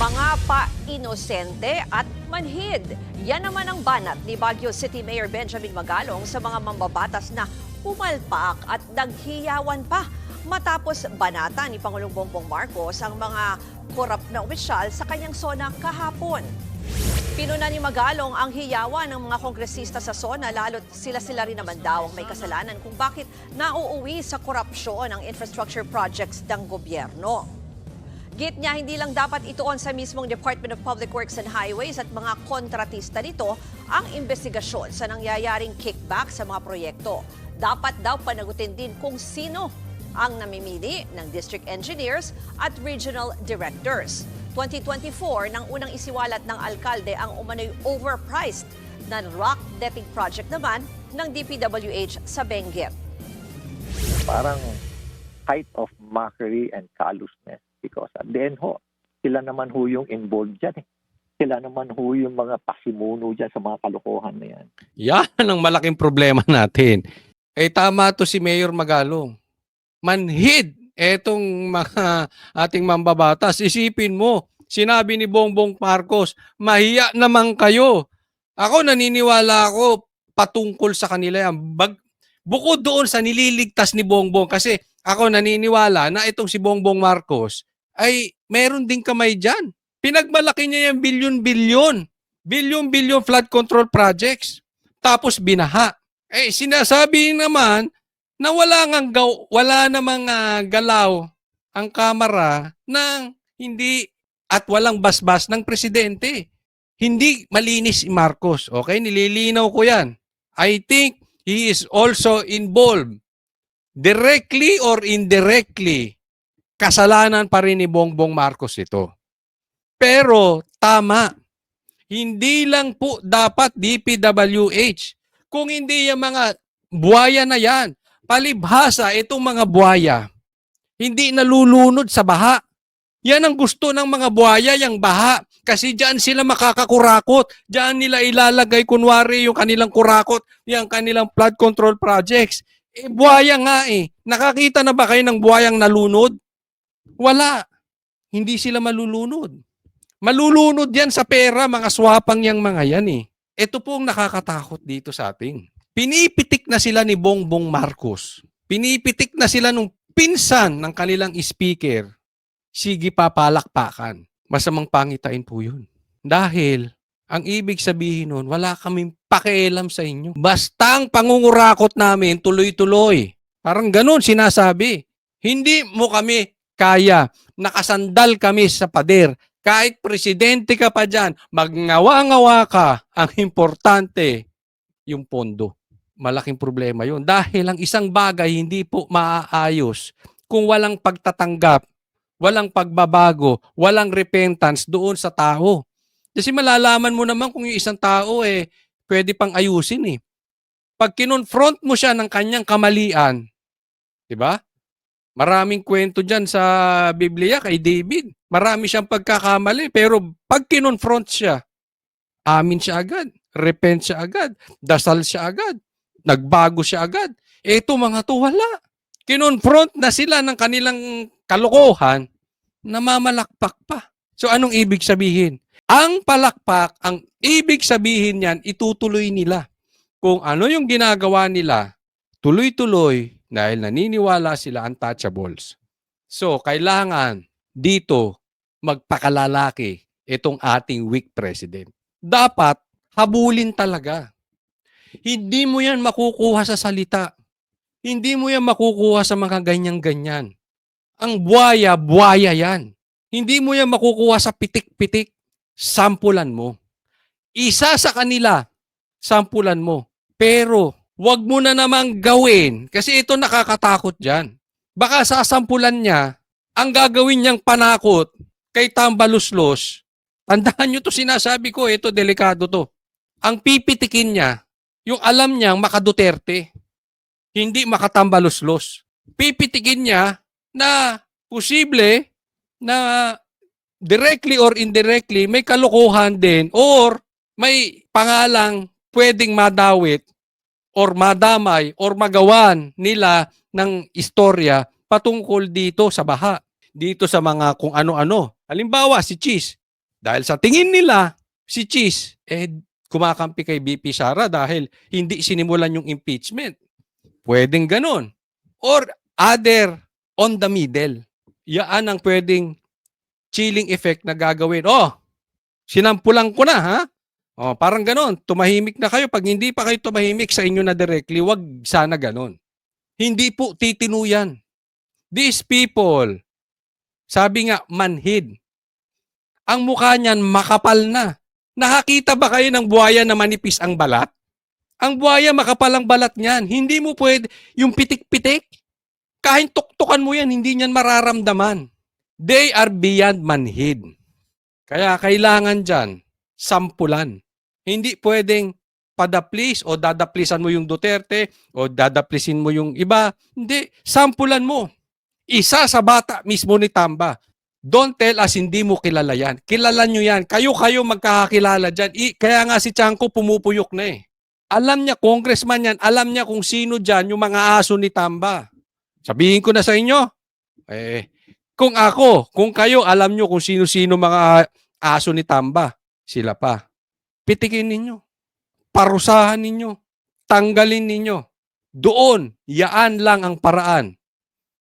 Mga pa-inosente at manhid. Yan naman ang banat ni Baguio City Mayor Benjamin Magalong sa mga mambabatas na pumalpak at naghiyawan pa matapos banata ni Pangulong Bongbong Marcos ang mga korap na opisyal sa kanyang sona kahapon. Pinuna ni Magalong ang hiyawan ng mga kongresista sa SONA lalo't sila rin naman daw ang may kasalanan kung bakit nauuwi sa korupsyon ang infrastructure projects ng gobyerno. Git niya hindi lang dapat ituon sa mismong Department of Public Works and Highways at mga kontratista nito ang investigasyon sa nangyayaring kickback sa mga proyekto. Dapat daw panagutin din kung sino ang namimili ng district engineers at regional directors. 2024 nang unang isiwalat ng alkalde ang umano'y overpriced na rock netting project naman ng DPWH sa Benguet. Parang height of mockery and callousness because at the end sila naman yung involved dyan eh. Sila naman yung mga pasimuno dyan sa mga kalokohan na yan. Yan ang malaking problema natin. Tama to si Mayor Magalong. Manhid etong mga ating mambabatas. Isipin mo, sinabi ni Bongbong Marcos, mahiya naman kayo. Ako naniniwala ako patungkol sa kanila yan. Bukod doon sa nililigtas ni Bongbong, kasi ako naniniwala na itong si Bongbong Marcos ay meron ding kamay dyan. Pinagmalaki niya yung billion-billion flood control projects. Tapos binaha. Sinasabi naman na wala namang galaw ang Kamara ng hindi at walang basbas ng presidente. Hindi malinis si Marcos. Okay? Nililinaw ko yan. I think he is also involved. Directly or indirectly, kasalanan pa rin ni Bongbong Marcos ito. Pero tama, hindi lang po dapat DPWH. Kung hindi yung mga buhaya na yan, palibhasa itong mga buhaya, hindi nalulunod sa baha. Yan ang gusto ng mga buhaya, yung baha. Kasi diyan sila makakakurakot. Diyan nila ilalagay kunwari yung kanilang kurakot, yung kanilang flood control projects. Buhaya nga eh. Nakakita na ba kayo ng buhayang nalunod? Wala. Hindi sila malulunod. Malulunod yan sa pera, mga swapang yang mga yan eh. Ito po ang nakakatakot dito sa ating. Pinipitik na sila ni Bongbong Marcos. Pinipitik na sila nung pinsan ng kanilang speaker. Sige papalakpakan. Masamang pangitain po yun. Dahil ang ibig sabihin nun, wala kaming pakialam sa inyo. Basta ang pangungurakot namin, tuloy-tuloy. Parang ganun sinasabi. Hindi mo kami kaya. Nakasandal kami sa pader. Kahit presidente ka pa dyan, magngawa-ngawa ka. Ang importante, yung pondo. Malaking problema yun. Dahil ang isang bagay hindi po maaayos kung walang pagtatanggap, walang pagbabago, walang repentance doon sa tao. Kasi malalaman mo naman kung yung isang tao pwede pang ayusin eh. Pag kinonfront mo siya ng kanyang kamalian, di ba? Maraming kwento dyan sa Biblia kay David. Marami siyang pagkakamali, pero pag kinonfront siya, amin siya agad, repent siya agad, dasal siya agad, nagbago siya agad. Eto mga to, wala. Kinonfront na sila ng kanilang kalokohan, namamalakpak pa. So anong ibig sabihin? Ang palakpak, ang ibig sabihin niyan, itutuloy nila. Kung ano yung ginagawa nila, tuloy-tuloy dahil naniniwala sila untouchables. So kailangan dito magpakalalaki itong ating weak president. Dapat habulin talaga. Hindi mo yan makukuha sa salita. Hindi mo yan makukuha sa mga ganyan-ganyan. Ang buhaya, buhaya yan. Hindi mo yan makukuha sa pitik-pitik. Sampulan mo. Isa sa kanila, sampulan mo. Pero, wag mo na namang gawin. Kasi ito nakakatakot dyan. Baka sasampulan niya, ang gagawin niyang panakot kay Tambaluslos. Tandaan nyo to sinasabi ko, ito delikado to. Ang pipitikin niya, yung alam niyang makaduterte. Hindi makatambaluslos. Pipitikin niya na posible na directly or indirectly may kalokohan din or may pangalang pwedeng madawit or madamay or magawan nila ng istorya patungkol dito sa baha. Dito sa mga kung ano-ano. Halimbawa, si Cheese. Dahil sa tingin nila, si Cheese, kumakampi kay BP Sara dahil hindi sinimulan yung impeachment. Pwedeng ganon. Or other on the middle. Yaan ang pwedeng chilling effect na gagawin. Oh, sinampulan ko na, ha? Oh, parang ganon. Tumahimik na kayo. Pag hindi pa kayo tumahimik sa inyo na directly, wag sana ganon. Hindi po titinuyan. These people, sabi nga, manhid. Ang mukha niyan makapal na. Nakakita ba kayo ng buhaya na manipis ang balat? Ang buhaya makapal ang balat niyan. Hindi mo pwede, yung pitik-pitik, kahit tuktukan mo yan, hindi niyan mararamdaman. They are beyond manhid. Kaya kailangan dyan, sampulan. Hindi pwedeng padaplis o dadaplisan mo yung Duterte o dadaplisin mo yung iba. Hindi, sampulan mo. Isa sa bata mismo ni Tamba. Don't tell us hindi mo kilala yan. Kilala nyo yan. Kayo magkakakilala dyan. Kaya nga si Chanco pumupuyok na eh. Alam niya, congressman yan, alam niya kung sino dyan yung mga aso ni Tamba. Sabihin ko na sa inyo, kung kayo alam nyo kung sino-sino mga aso ni Tamba, sila pa. Pitikin ninyo. Parusahan ninyo. Tanggalin ninyo. Doon, yaan lang ang paraan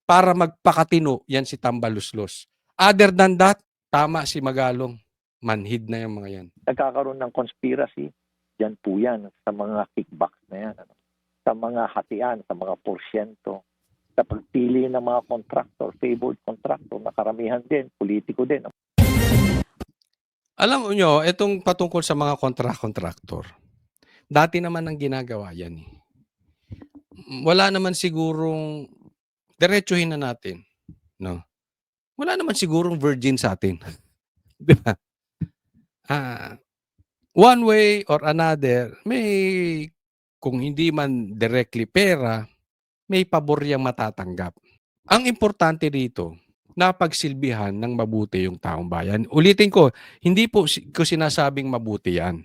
para magpakatino yan si Tamba Luslos. Other than that, tama si Magalong. Manhid na yung mga yan. Nagkakaroon ng conspiracy, yan po yan, sa mga kickbacks na yan. Ano? Sa mga hatian, sa mga porsyento, sa pagpili ng mga contractor, favored contractor, na karamihan din, politiko din. Alam nyo, itong patungkol sa mga contractor, dati naman ang ginagawa yan. Wala naman sigurong, diretsuhin na natin, no? Wala naman sigurong virgin sa atin. Di ba? One way or another, may, kung hindi man directly pera, may pabor yang matatanggap. Ang importante dito, napagsilbihan ng mabuti yung taong bayan. Ulitin ko, hindi po ko sinasabing mabuti yan.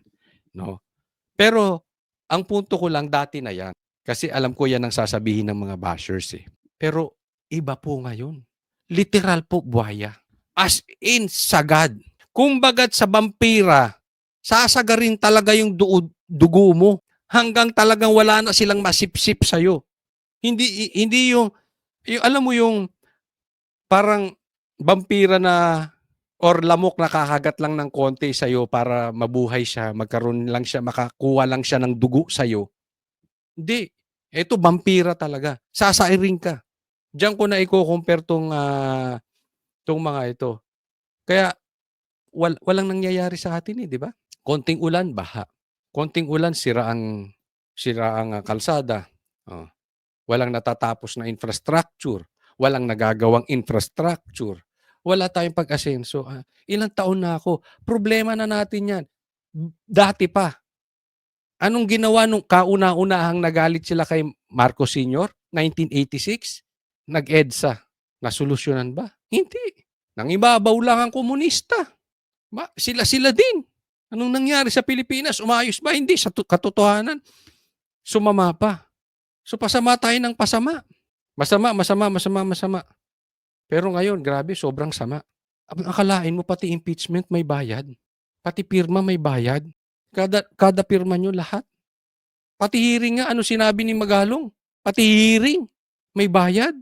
No? Pero, ang punto ko lang dati na yan. Kasi alam ko yan ang sasabihin ng mga bashers eh. Pero, iba po ngayon. Literal po buhaya. As in, sagad. Kumbagat sa vampira, sasagarin talaga yung dugo mo hanggang talagang wala na silang masipsip sa'yo. Hindi yung alam mo yung parang vampira na or lamok na kakagat lang ng konti sa'yo para mabuhay siya, magkaroon lang siya, makakuha lang siya ng dugo sa'yo. Hindi. Ito, vampira talaga. Sasairing ka. Diyan ko na i-compare tong mga ito. Kaya walang nangyayari sa atin di ba? Konting ulan, baha. Konting ulan, sira ang kalsada. Oh. Walang natatapos na infrastructure. Walang nagagawang infrastructure. Wala tayong pag-asenso. Ilang taon na ako. Problema na natin yan. Dati pa. Anong ginawa nung kauna-unahang nagalit sila kay Marcos Sr.? 1986? Nag-EDSA. Nasolusyonan ba? Hindi. Nangibabaw lang ang komunista. Sila din. Anong nangyari sa Pilipinas? Umayos ba? Hindi. Sa katotohanan, sumama pa. So pasama tayo ng pasama. Masama. Pero ngayon, grabe, sobrang sama. Akalain mo pati impeachment may bayad. Pati pirma may bayad. Kada pirma nyo lahat. Pati hearing nga, ano sinabi ni Magalong? Pati hearing, may bayad.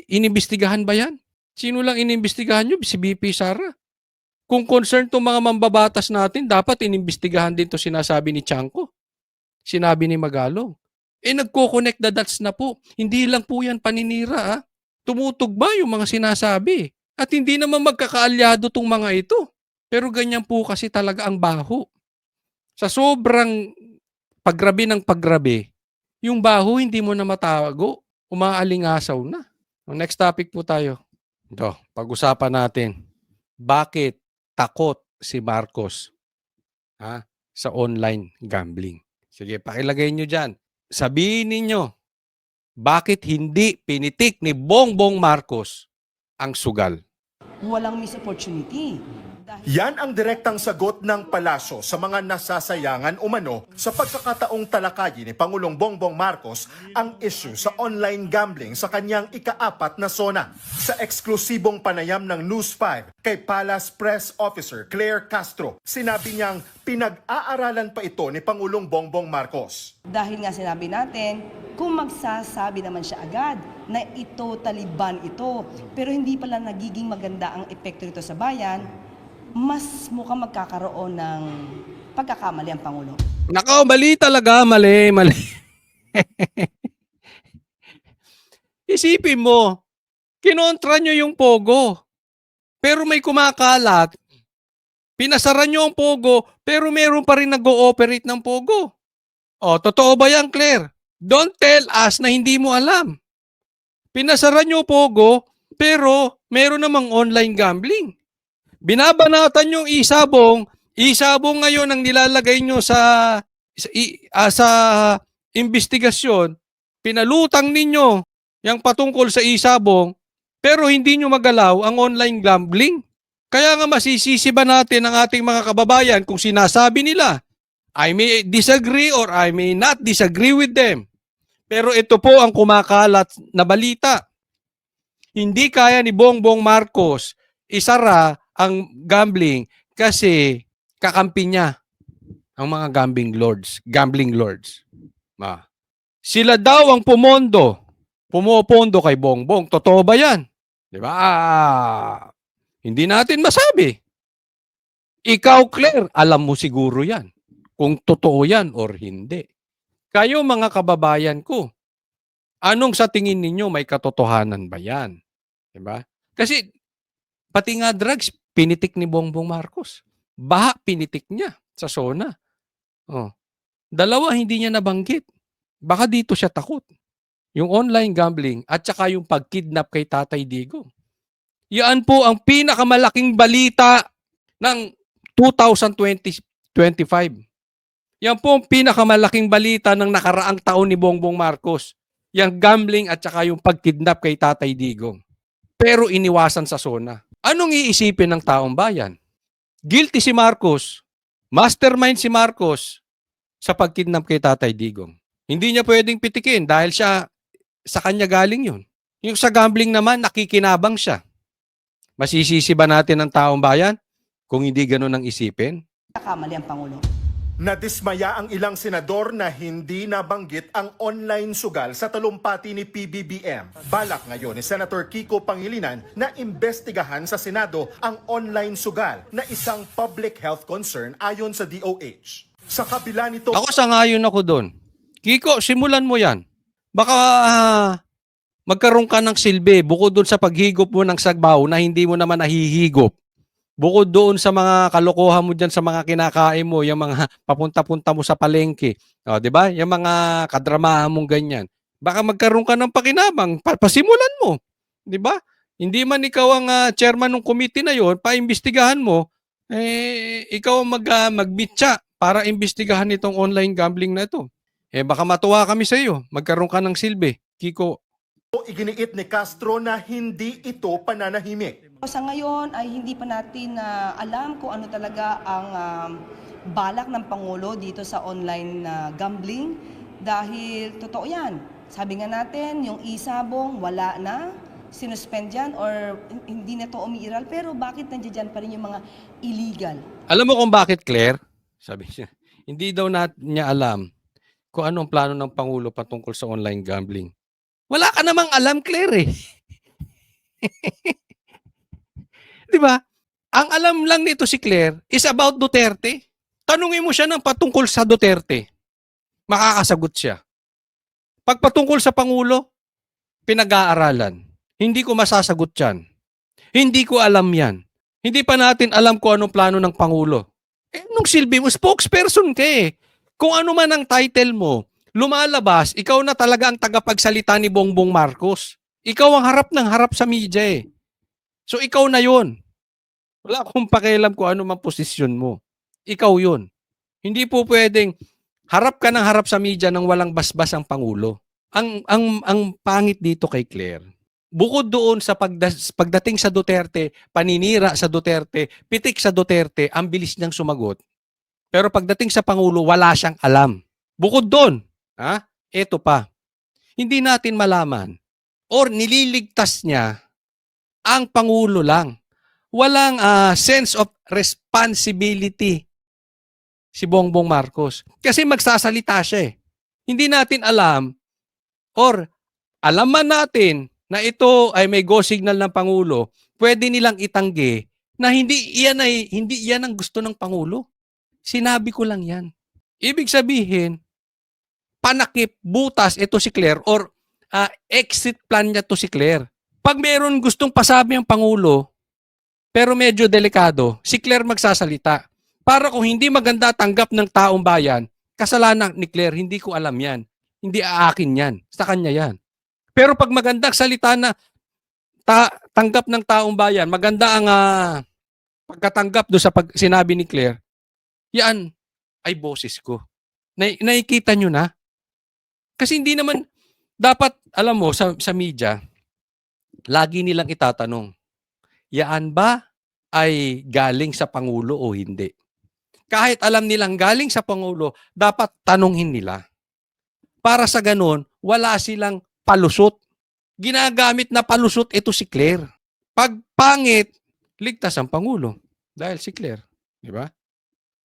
Inimbestigahan ba yan? Sino lang inimbestigahan nyo? Si BP Sara. Kung concerned itong mga mambabatas natin, dapat inimbestigahan din to sinasabi ni Chanco. Sinabi ni Magalong. Nagko-connect the dots na po. Hindi lang po yan paninira. Tumutugma yung mga sinasabi. At hindi naman magkakaalyado tong mga ito. Pero ganyan po kasi talaga ang baho. Sa sobrang paggrabe ng paggrabe, yung baho hindi mo na matago. Umaalingasaw na. Next topic po tayo. Ito, pag-usapan natin. Bakit takot si Marcos sa online gambling? Sige, pakilagay nyo dyan. Sabihin ninyo, bakit hindi pinitik ni Bongbong Marcos ang sugal? Walang miss opportunity. Yan ang direktang sagot ng palasyo sa mga nasasayangan umano sa pagkakataong talakayin ni Pangulong Bongbong Marcos ang issue sa online gambling sa kanyang ika-4 na zona. Sa eksklusibong panayam ng News 5 kay Palace Press Officer Claire Castro, sinabi niyang pinag-aaralan pa ito ni Pangulong Bongbong Marcos. Dahil nga sinabi natin, kung magsasabi naman siya agad na ito Taliban ito, pero hindi pala nagiging maganda ang epekto nito sa bayan, mas mukhang magkakaroon ng pagkakamali ang Pangulo. Nako, mali talaga, mali. Isipin mo, kinontra nyo yung Pogo, pero may kumakalat. Pinasara nyo ang Pogo, pero meron pa rin nag-ooperate ng Pogo. O, totoo ba yan, Claire? Don't tell us na hindi mo alam. Pinasara nyo Pogo, pero meron namang online gambling. Binabanatan yung isabong ngayon ang nilalagay nyo sa investigasyon, pinalutang ninyo yung patungkol sa isabong, pero hindi nyo magalaw ang online gambling. Kaya nga masisisi ba natin ang ating mga kababayan kung sinasabi nila, I may disagree or I may not disagree with them. Pero ito po ang kumakalat na balita. Hindi kaya ni Bongbong Marcos isara ang gambling kasi kakampi niya ang mga gambling lords. Sila daw ang pumopondo kay Bongbong. Totoo ba yan? Di ba? Hindi natin masabi. Ikaw, Claire, alam mo siguro yan. Kung totoo yan or hindi. Kayo mga kababayan ko, anong sa tingin ninyo may katotohanan ba yan? Di ba? Kasi pati nga drugs, pinitik ni Bongbong Marcos. Baha, pinitik niya sa SONA. Dalawa, hindi niya nabanggit. Baka dito siya takot. Yung online gambling at saka yung pagkidnap kay Tatay Digong. Yan po ang pinakamalaking balita ng 2025. Yan po ang pinakamalaking balita ng nakaraang taon ni Bongbong Marcos. Yung gambling at saka yung pagkidnap kay Tatay Digong. Pero iniwasan sa SONA. Anong iisipin ng taong bayan? Guilty si Marcos, mastermind si Marcos sa pagkidnap kay Tatay Digong. Hindi niya pwedeng pitikin dahil siya sa kanya galing yun. Yung sa gambling naman, nakikinabang siya. Masisisi ba natin ang taong bayan kung hindi ganun ang isipin? Pagkakamali ang Pangulo. Nadismaya ang ilang senador na hindi nabanggit ang online sugal sa talumpati ni PBBM. Balak ngayon ni Senator Kiko Pangilinan na imbestigahan sa Senado ang online sugal na isang public health concern ayon sa DOH. Sa kabila nito, Ako sangayon ako doon. Kiko, simulan mo yan. Baka magkaroon ka ng silbi bukod doon sa paghigop mo ng sagbaw na hindi mo naman nahihigop. Bukod doon sa mga kalokohan mo dyan sa mga kinakain mo, yung mga papunta-punta mo sa palengke, di ba? Yung mga kadramahan mong ganyan. Baka magkaroon ka ng pakinabang, pasimulan mo, di ba? Hindi man ikaw ang chairman ng committee na yon, paimbestigahan mo, ikaw ang magmitsa para imbestigahan itong online gambling na ito. Baka matuwa kami sa iyo, magkaroon ka ng silbi, Kiko. iginiit ni Castro na hindi ito pananahimik. Sa ngayon ay hindi pa natin alam kung ano talaga ang balak ng Pangulo dito sa online gambling dahil totoo yan. Sabi nga natin, yung isabong wala na, sinuspend yan or hindi na to umiiral pero bakit nandiyan pa rin yung mga illegal? Alam mo kung bakit, Claire? Sabi niya, hindi daw niya alam kung anong plano ng Pangulo patungkol sa online gambling. Wala ka namang alam, Claire eh. Di ba? Ang alam lang nito si Claire is about Duterte. Tanungin mo siya ng patungkol sa Duterte. Makakasagot siya. Pag patungkol sa Pangulo, pinag-aaralan. Hindi ko masasagot yan. Hindi ko alam yan. Hindi pa natin alam kung anong plano ng Pangulo. Nung silbi mo, spokesperson ka eh. Kung ano man ang title mo, lumalabas, ikaw na talaga ang tagapagsalita ni Bongbong Marcos. Ikaw ang harap ng harap sa media eh. So ikaw na yun. Wala akong pakialam kung ano man posisyon mo. Ikaw yun. Hindi po pwedeng harap ka ng harap sa media nang walang basbas ang Pangulo. Ang pangit dito kay Claire, bukod doon sa pagdating sa Duterte, paninira sa Duterte, pitik sa Duterte, ang bilis niyang sumagot. Pero pagdating sa Pangulo, wala siyang alam. Bukod doon, eto pa, hindi natin malaman or nililigtas niya ang Pangulo lang. Walang sense of responsibility si Bongbong Marcos. Kasi magsasalita siya eh. Hindi natin alam or alam man natin na ito ay may go signal ng Pangulo, pwede nilang itanggi na hindi yan ang gusto ng Pangulo. Sinabi ko lang yan. Ibig sabihin, panakip, butas ito si Claire or exit plan niya to si Claire. Pag meron gustong pasabi ang Pangulo, pero medyo delikado, si Claire magsasalita. Para kung hindi maganda tanggap ng taong bayan, kasalanan ni Claire, hindi ko alam yan. Hindi aakin yan. Sa kanya yan. Pero pag magandang salita na tanggap ng taong bayan, maganda ang pagkatanggap do sa sinabi ni Claire, yan ay boses ko. Nakikita nyo na? Kasi hindi naman, dapat, alam mo, sa media, lagi nilang itatanong, yan ba ay galing sa Pangulo o hindi? Kahit alam nilang galing sa Pangulo, dapat tanungin nila. Para sa ganun, wala silang palusot. Ginagamit na palusot ito si Claire. Pag pangit, ligtas ang Pangulo. Dahil si Claire. Di ba?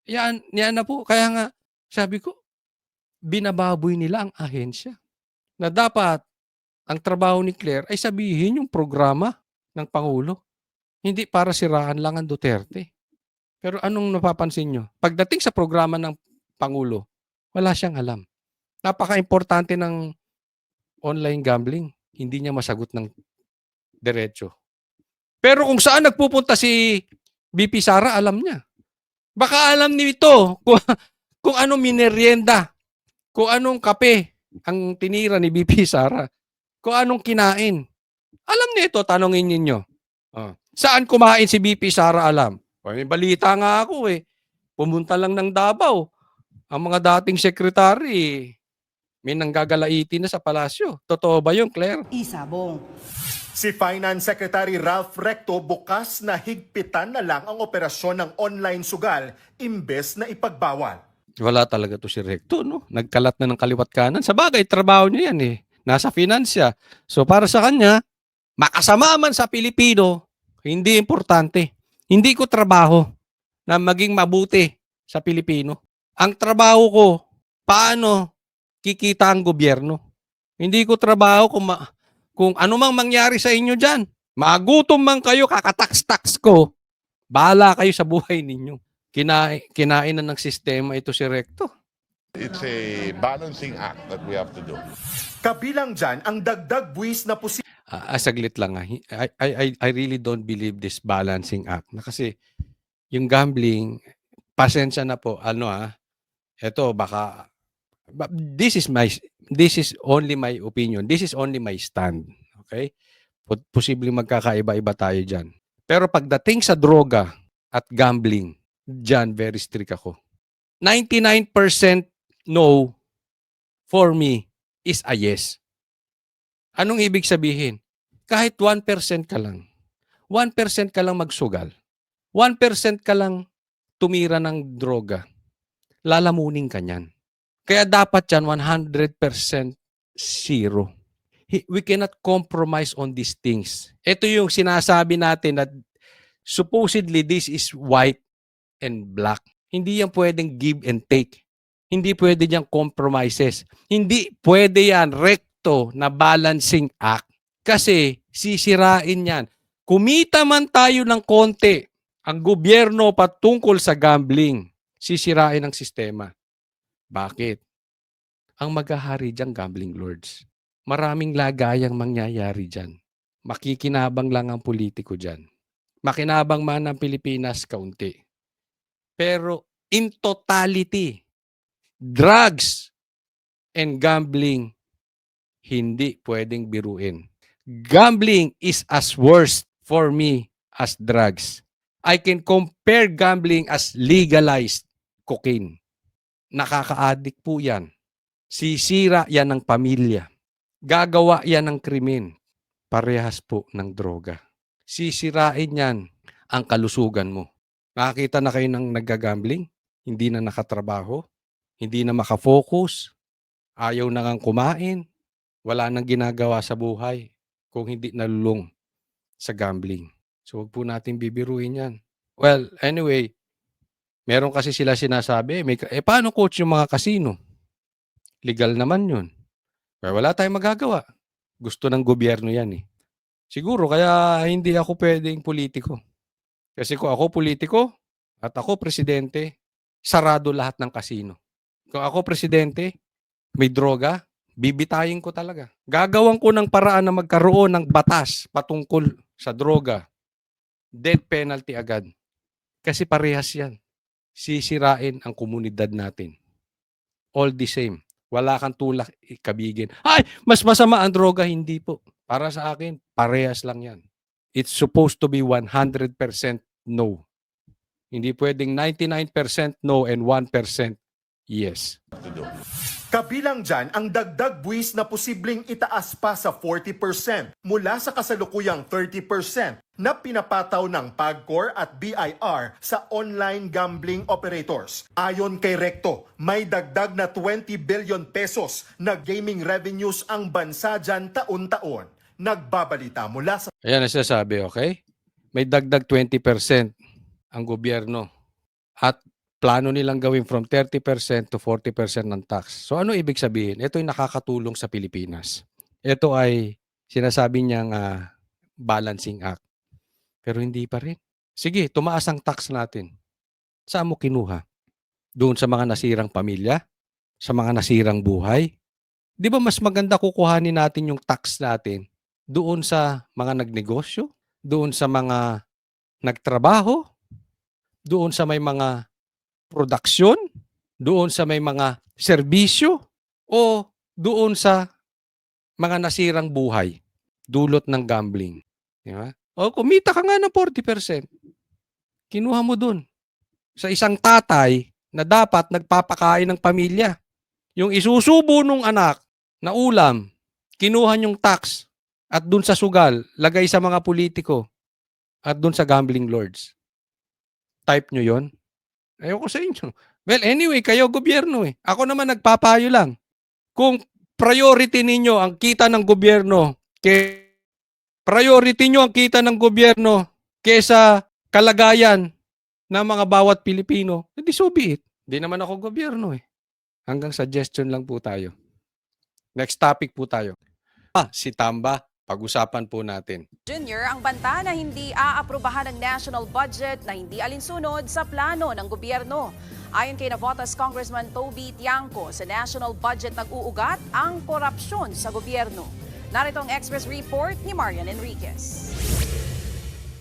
Yan na po. Kaya nga, sabi ko, binababoy nila ang ahensya. Na dapat, ang trabaho ni Claire ay sabihin yung programa ng Pangulo. Hindi para siraan lang ang Duterte. Pero anong napapansin nyo? Pagdating sa programa ng Pangulo, wala siyang alam. Napaka-importante ng online gambling. Hindi niya masagot ng diretso. Pero kung saan nagpupunta si BP Sara, alam niya. Baka alam nito kung anong minerienda, kung anong kape ang tinira ni BP Sara, kung anong kinain. Alam niya ito, tanongin ninyo. Saan kumain si BP Sara, alam? May balita nga ako eh. Pumunta lang ng Davao. Ang mga dating sekretary, may nanggagalaiti na sa palasyo. Totoo ba yun, Claire? Isabong. Si Finance Secretary Ralph Recto bukas na higpitan na lang ang operasyon ng online sugal imbes na ipagbawal. Wala talaga to si Recto, no? Nagkalat na ng kaliwat kanan. Sa bagay, trabaho niya yan eh. Nasa finansya. So para sa kanya, makasama man sa Pilipino, hindi importante. Hindi ko trabaho na maging mabuti sa Pilipino. Ang trabaho ko, paano kikita ang gobyerno. Hindi ko trabaho kung ano mang mangyari sa inyo dyan. Magutom man kayo, kakatax-tax ko. Bahala kayo sa buhay ninyo. Kinainan ng sistema ito si Recto. It's a balancing act that we have to do. Kabilang dyan ang dagdag buwis na Saglit lang. I really don't believe this balancing act. Na kasi yung gambling, pasensya na po. Ito baka this is only my opinion. This is only my stand. Okay? Posibleng magkakaiba-iba tayo dyan. Pero pagdating sa droga at gambling, dyan very strict ako. 99% no for me is a yes. Anong ibig sabihin? Kahit 1% ka lang. 1% ka lang magsugal. 1% ka lang tumira ng droga. Lalamunin ka niyan. Kaya dapat yan 100% zero. We cannot compromise on these things. Ito yung sinasabi natin na supposedly this is white and black. Hindi yan pwedeng give and take. Hindi pwede yan compromises. Hindi pwede yan recto na balancing act. Kasi sisirain yan. Kumita man tayo ng konti ang gobyerno patungkol sa gambling, sisirain ang sistema. Bakit? Ang maghahari dyan, gambling lords. Maraming lagayang mangyayari dyan. Makikinabang lang ang politiko dyan. Makinabang man ang Pilipinas, kaunti. Pero in totality, drugs and gambling, hindi pwedeng biruin. Gambling is as worst for me as drugs. I can compare gambling as legalized cocaine. Nakaka-addict po yan. Sisira yan ng pamilya. Gagawa yan ng krimen. parehas po ng droga. Sisirain yan ang kalusugan mo. Nakakita na kayo ng naggagambling? Hindi na nakatrabaho? Hindi na makafocus? Ayaw na ngang kumain? Wala nang ginagawa sa buhay kung hindi nalulung sa gambling. So, wag po natin bibiruin yan. Well, anyway, meron kasi sila sinasabi, paano coach yung mga kasino? Legal naman yun. Pero wala tayong magagawa. Gusto ng gobyerno yan eh. Siguro kaya hindi ako pwedeng politiko. Kasi kung ako politiko at ako presidente, sarado lahat ng kasino. Kung ako presidente, may droga, bibitayin ko talaga. Gagawan ko ng paraan na magkaroon ng batas patungkol sa droga. Death penalty agad. Kasi parehas yan. Sisirain ang komunidad natin. All the same. Wala kang tulak ikabigin. Ay, mas masama ang droga. Hindi po. Para sa akin, parehas lang yan. It's supposed to be 100% no. Hindi pwedeng 99% no and 1% yes. Kabilang dyan ang dagdag buwis na posibleng itaas pa sa 40% mula sa kasalukuyang 30% na pinapataw ng PAGCOR at BIR sa online gambling operators. Ayon kay Recto, may dagdag na 20 billion pesos na gaming revenues ang bansa dyan taon-taon. Nagbabalita mula sa Ayan ang sinasabi, okay? May dagdag 20% ang gobyerno at plano nilang gawin from 30% to 40% ng tax. So ano ibig sabihin? Ito ay nakakatulong sa Pilipinas. Ito ay sinasabi niyang balancing act. Pero hindi pa rin. Sige, tumaas ang tax natin. Saan mo kinuha? Doon sa mga nasirang pamilya? Sa mga nasirang buhay? Di ba mas maganda kukuhanin natin yung tax natin doon sa mga nagnegosyo? Doon sa mga nagtrabaho? Doon sa may mga produksyon, doon sa may mga serbisyo, o doon sa mga nasirang buhay, dulot ng gambling. Di ba? O kumita ka nga ng 40%. Kinuha mo doon. Sa isang tatay na dapat nagpapakain ng pamilya. Yung isusubo nung anak na ulam, kinuha yung tax at doon sa sugal, lagay sa mga politiko at doon sa gambling lords. Type nyo yon. Ayoko sa inyo. Well, anyway, kayo gobyerno eh. Ako naman nagpapayo lang. Kung priority ninyo ang kita ng gobyerno, priority nyo ang kita ng gobyerno kesa kalagayan ng mga bawat Pilipino, hindi so be it. Hindi naman ako gobyerno eh. Hanggang suggestion lang po tayo. Next topic po tayo. Si Tamba. Pag-usapan po natin. Junior, ang banta na hindi aaprubahan ng national budget na hindi alinsunod sa plano ng gobyerno. Ayon kay Navotas Congressman Toby Tiangco, sa national budget nag-uugat ang korupsyon sa gobyerno. Narito ang Express Report ni Marian Enriquez.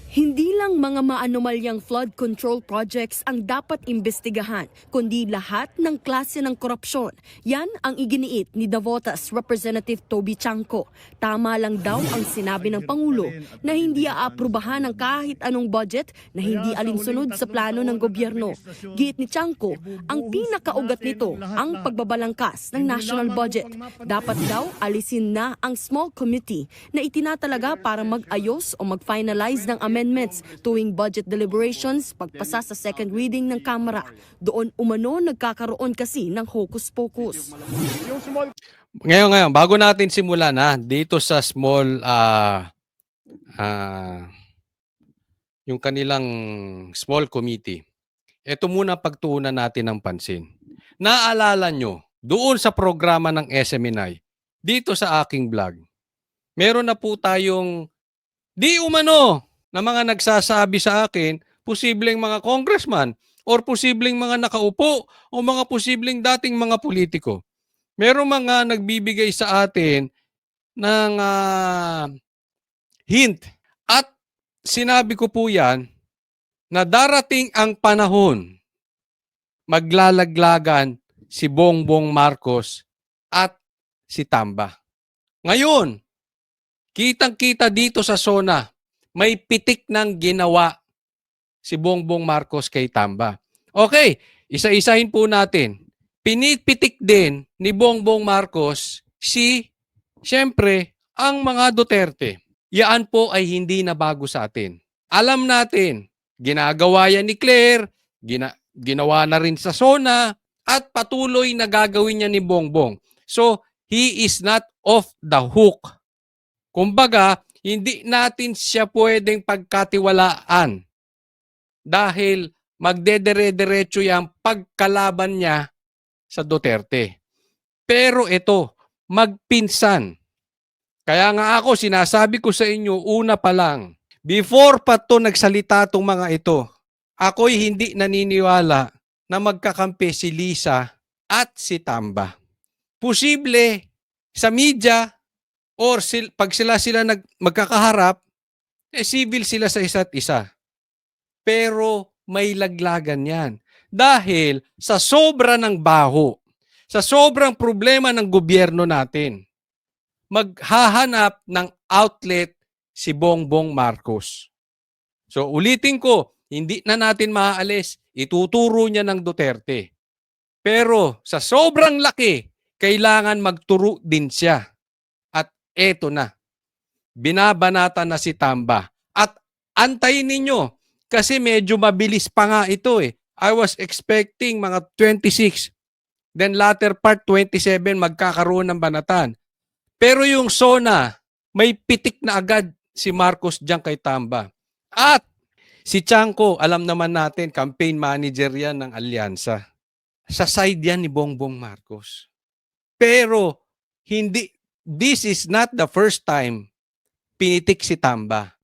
Hindi lang mga maanomalyang flood control projects ang dapat imbestigahan, kundi lahat ng klase ng korupsyon. Yan ang iginiit ni Navotas Representative Toby Tiangco. Tama lang daw ang sinabi ng Pangulo na hindi aaprubahan ang kahit anong budget na hindi alinsunod sa plano ng gobyerno. Giit ni Tiangco, ang pinakaugat nito ang pagbabalangkas ng national budget. Dapat daw alisin na ang small committee na itinatalaga para mag-ayos o mag-finalize ng amendments tuwing budget deliberations pagpasa sa second reading ng Kamara. Doon umano nagkakaroon kasi ng hocus-pocus. Ngayon, bago natin simulan dito sa small, yung kanilang small committee, ito muna pagtuunan natin ng pansin. Naalala nyo, doon sa programa ng SMNI, dito sa aking vlog, meron na po tayong di umano na mga nagsasabi sa akin, posibleng mga congressman or posibleng mga nakaupo o mga posibleng dating mga politiko. Merong mga nagbibigay sa atin ng hint at sinabi ko po yan na darating ang panahon maglalaglagan si Bongbong Marcos at si Tamba. Ngayon, kitang-kita dito sa SONA, may pitik ng ginawa si Bongbong Marcos kay Tamba. Okay, isa-isahin po natin. Pinipitik din ni Bongbong Marcos siyempre, ang mga Duterte. Yan po ay hindi na bago sa atin. Alam natin, ginagawa yan ni Claire, ginawa na rin sa SONA, at patuloy na gagawin niya ni Bongbong. So, he is not off the hook. Kumbaga, hindi natin siya pwedeng pagkatiwalaan dahil magdedere-derecho yung pagkalaban niya sa Duterte. Pero ito, magpinsan. Kaya nga ako, sinasabi ko sa inyo, una pa lang, before pa to nagsalita tong mga ito, ako'y hindi naniniwala na magkakampi si Lisa at si Tamba. Posible sa media or pag sila magkakaharap, civil sila sa isa't isa. Pero may laglagan yan. Dahil sa sobra ng baho, sa sobrang problema ng gobyerno natin, maghahanap ng outlet si Bongbong Marcos. So ulitin ko, hindi na natin maaalis, ituturo niya ng Duterte. Pero sa sobrang laki, kailangan magturo din siya. At eto na, binabanata na si Tamba. At antayin ninyo, kasi medyo mabilis pa nga ito eh. I was expecting mga 26, then latter part 27 magkakaroon ng banatan. Pero yung SONA, may pitik na agad si Marcos diyan kay Tamba. At si Chanco, alam naman natin, campaign manager yan ng alyansa. Sa side yan ni Bongbong Marcos. Pero this is not the first time pinitik si Tamba.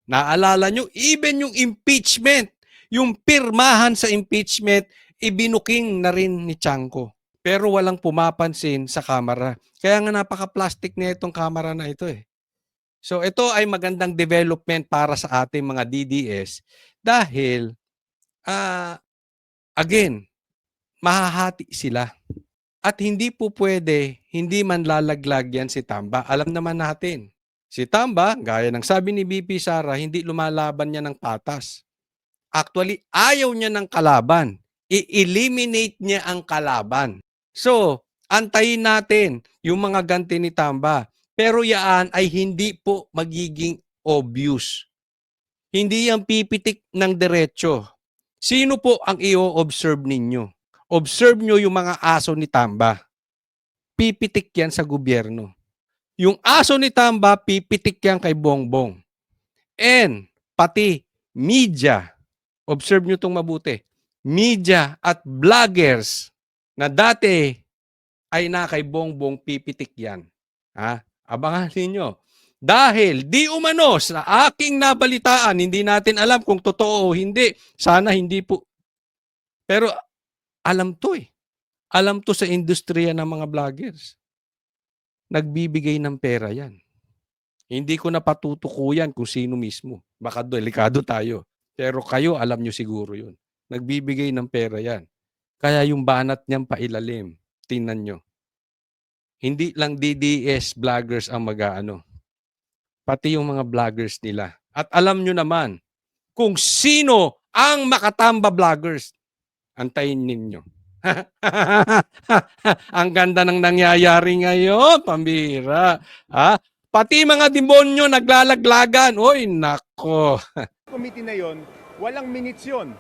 Naalala nyo, even yung impeachment, yung pirmahan sa impeachment, ibinuking na rin ni Chanco. Pero walang pumapansin sa kamera. Kaya nga napaka-plastic na itong kamera na ito eh. So ito ay magandang development para sa ating mga DDS dahil, again, mahahati sila. At hindi po pwede, hindi man lalaglag yan si Tamba. Alam naman natin, si Tamba, gaya ng sabi ni BP Sara, hindi lumalaban niya ng patas. Actually, ayaw niya ng kalaban. I-eliminate niya ang kalaban. So, antayin natin yung mga ganti ni Tamba. Pero yan ay hindi po magiging obvious. Hindi yan pipitik ng diretso. Sino po ang i-observe ninyo? Observe nyo yung mga aso ni Tamba. Pipitik yan sa gobyerno. Yung aso ni Tamba, pipitik yan kay Bongbong. And pati media, observe nyo itong mabuti, media at vloggers na dati ay na kay Bongbong, pipitik yan. Ha? Abangan ninyo. Dahil di umano sa aking nabalitaan, hindi natin alam kung totoo o hindi. Sana hindi po. Pero alam to eh. Alam to sa industriya ng mga vloggers. Nagbibigay ng pera yan. Hindi ko na patutukuyan kung sino mismo. Baka delikado tayo. Pero kayo, alam nyo siguro yun. Nagbibigay ng pera yan. Kaya yung banat niyang pailalim. Tingnan nyo. Hindi lang DDS vloggers ang mag-aano. Pati yung mga vloggers nila. At alam nyo naman kung sino ang makatamba vloggers. Antayin ninyo. Ang ganda ng nangyayari ngayon, pambira. Ha? Pati mga demonyo naglalaglagan. Oy, nako. Committee na yon, walang minutes yun.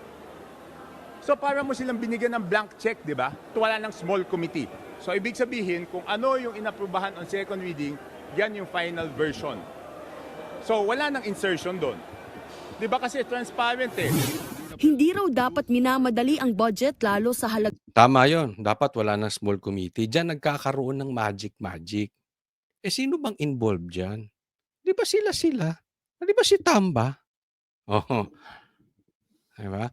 So para mo silang binigyan ng blank check, di ba? Wala ng small committee. So ibig sabihin, kung ano yung inaprubahan on second reading, yan yung final version. So wala nang insertion doon. Di ba kasi transparent eh. Hindi raw dapat minamadali ang budget lalo sa Tama yon. Dapat wala ng small committee. Diyan nagkakaroon ng magic. Eh sino bang involved dyan? Di ba sila? Di ba si Tamba? Oh. Diba?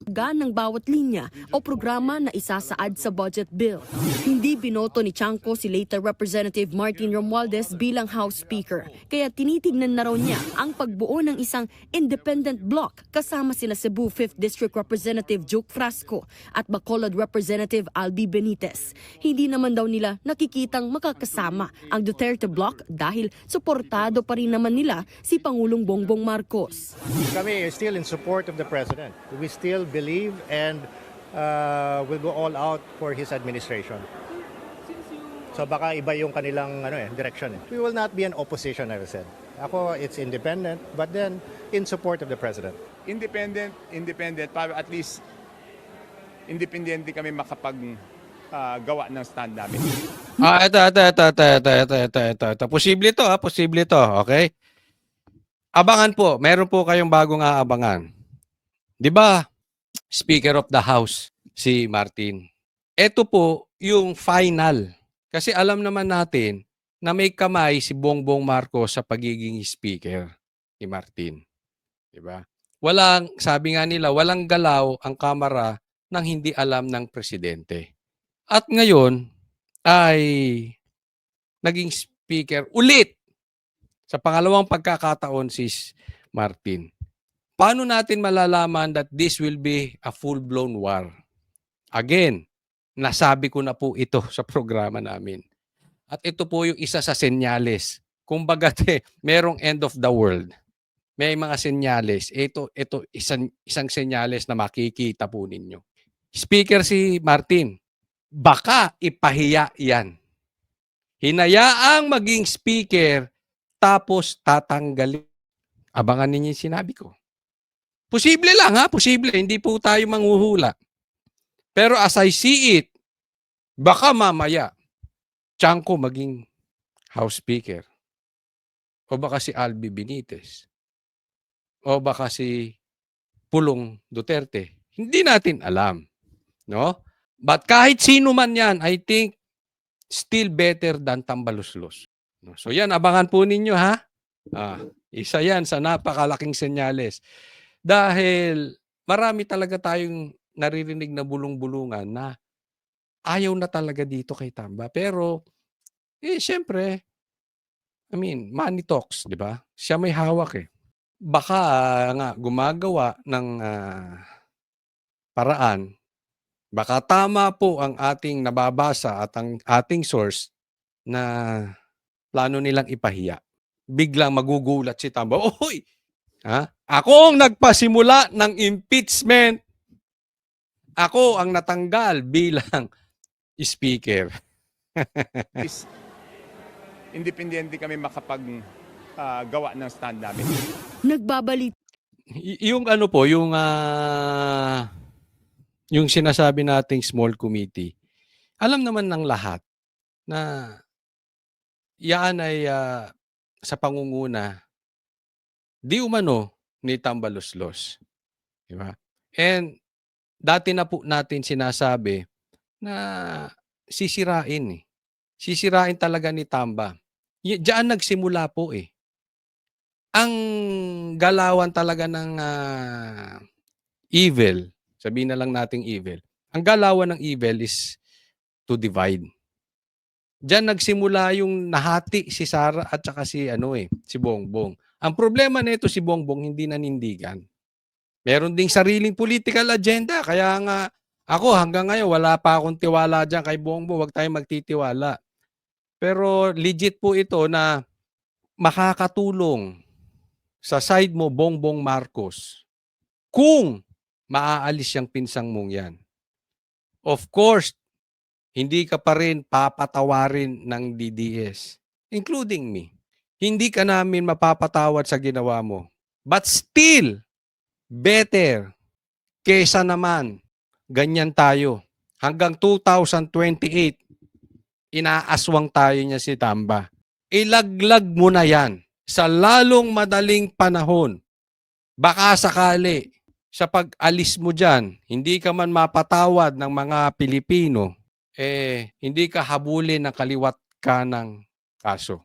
ng bawat linya o programa na isasaad sa budget bill. Hindi binoto ni Chanco si later Representative Martin Romualdez bilang House Speaker, kaya tinitignan na raw niya ang pagbuo ng isang independent bloc kasama sila Cebu 5th District Representative Juke Frasco at Bacolod Representative Albi Benitez. Hindi naman daw nila nakikitang makakasama ang Duterte bloc dahil suportado pa rin naman nila si Pangulong Bongbong Marcos. Kami is still in support of the President. We still believe and will go all out for his administration. So baka iba yung kanilang direction. We will not be an opposition, I said. Ako, it's independent, but then in support of the president. Independent, para at least independent kami makapag gawa ng stand namin. Ito. Posible to, posible to, okay? Abangan po, meron po kayong bagong aabangan. 'Di ba? Speaker of the House si Martin. Ito po yung final. Kasi alam naman natin na may kamay si Bongbong Marcos sa pagiging speaker ni Martin. 'Di ba? Sabi nga nila, walang galaw ang Kamara nang hindi alam ng presidente. At ngayon ay naging speaker ulit sa pangalawang pagkakataon si Martin. Paano natin malalaman that this will be a full-blown war? Again, nasabi ko na po ito sa programa namin. At ito po yung isa sa senyales. Kumbaga, merong end of the world. May mga senyales. Ito isang senyales na makikita po ninyo. Speaker si Martin, baka ipahiya yan. Hinayaang maging speaker tapos tatanggalin. Abangan ninyo yung sinabi ko. Posible lang posible. Hindi po tayo manghuhula. Pero as I see it, baka mamaya, Chanco maging House Speaker. O baka si Albi Benitez. O baka si Pulong Duterte. Hindi natin alam. No? But kahit sino man yan, I think still better than tambaluslos. No? So yan, abangan po ninyo ha. Isa yan sa napakalaking senyales. Dahil marami talaga tayong naririnig na bulong-bulungan na ayaw na talaga dito kay Tamba. Pero, syempre, money talks, di ba? Siya may hawak Baka nga gumagawa ng paraan. Baka tama po ang ating nababasa at ang ating source na plano nilang ipahiya. Biglang magugulat si Tamba. Oy! Ako ang nagpasimula ng impeachment. Ako ang natanggal bilang speaker. Independent kami makapag gawa ng stand namin. Nagbabalit Yung yung sinasabi nating small committee, alam naman ng lahat na yan ay sa pangunguna di umano ni Tambaluslos. Di ba? And dati na po natin sinasabi na sisirain Sisirain talaga ni Tamba. Diyan nagsimula po Ang galawan talaga ng evil, sabihin na lang nating evil. Ang galawan ng evil is to divide. Diyan nagsimula yung nahati si Sara at saka si Bongbong. Ang problema nito si Bongbong hindi nanindigan. Meron ding sariling political agenda. Kaya nga ako hanggang ngayon wala pa akong tiwala diyan kay Bongbong. Huwag tayong magtitiwala. Pero legit po ito na makakatulong sa side mo Bongbong Marcos kung maaalis yung pinsang mong yan. Of course, hindi ka pa rin papatawarin ng DDS, including me. Hindi ka namin mapapatawad sa ginawa mo. But still, better kesa naman ganyan tayo. Hanggang 2028, inaaswang tayo niya si Tamba. Ilaglag mo na yan sa lalong madaling panahon. Baka sakali sa pag-alis mo dyan, hindi ka man mapatawad ng mga Pilipino, hindi ka habulin ng kaliwat kanang kaso.